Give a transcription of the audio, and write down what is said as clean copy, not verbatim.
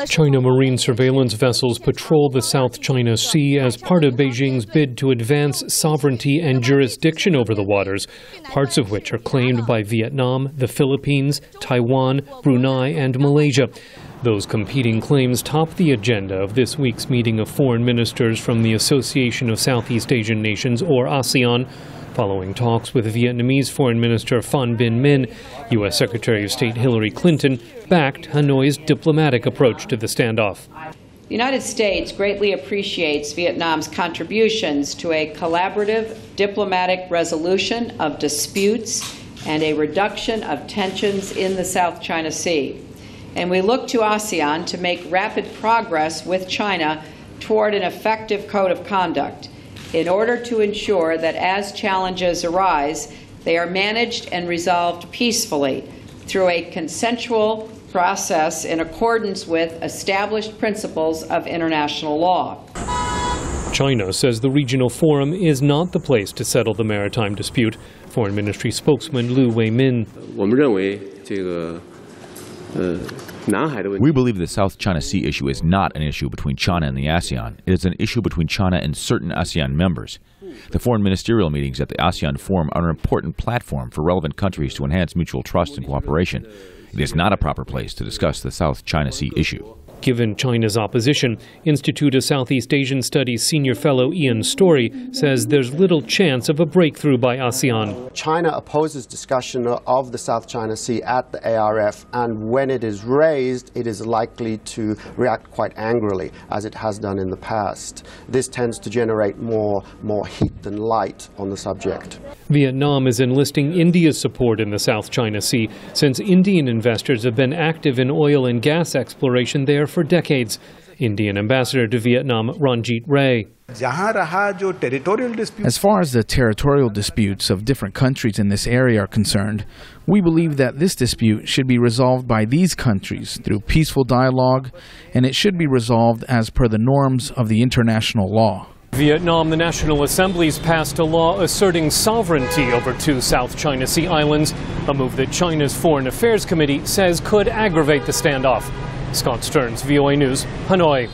China marine surveillance vessels patrol the South China Sea as part of Beijing's bid to advance sovereignty and jurisdiction over the waters, parts of which are claimed by Vietnam, the Philippines, Taiwan, Brunei, and Malaysia. Those competing claims top the agenda of this week's meeting of foreign ministers from the Association of Southeast Asian Nations, or ASEAN. Following talks with Vietnamese Foreign Minister Phan Binh Minh, U.S. Secretary of State Hillary Clinton backed Hanoi's diplomatic approach to the standoff. The United States greatly appreciates Vietnam's contributions to a collaborative diplomatic resolution of disputes and a reduction of tensions in the South China Sea. And we look to ASEAN to make rapid progress with China toward an effective code of conduct, in order to ensure that as challenges arise, they are managed and resolved peacefully through a consensual process in accordance with established principles of international law. China says the regional forum is not the place to settle the maritime dispute. Foreign Ministry spokesman Liu Weimin. We believe the South China Sea issue is not an issue between China and the ASEAN. It is an issue between China and certain ASEAN members. The foreign ministerial meetings at the ASEAN Forum are an important platform for relevant countries to enhance mutual trust and cooperation. It is not a proper place to discuss the South China Sea issue. Given China's opposition, Institute of Southeast Asian Studies senior fellow Ian Story says there's little chance of a breakthrough by ASEAN. China opposes discussion of the South China Sea at the ARF, and when it is raised, it is likely to react quite angrily, as it has done in the past. This tends to generate more heat than light on the subject. Vietnam is enlisting India's support in the South China Sea, since Indian investors have been active in oil and gas exploration there for decades. Indian ambassador to Vietnam, Ranjit Ray. As far as the territorial disputes of different countries in this area are concerned, we believe that this dispute should be resolved by these countries through peaceful dialogue, and it should be resolved as per the norms of the international law. Vietnam, the National Assembly's passed a law asserting sovereignty over two South China Sea islands, a move that China's Foreign Affairs Committee says could aggravate the standoff. Scott Stearns, VOA News, Hanoi.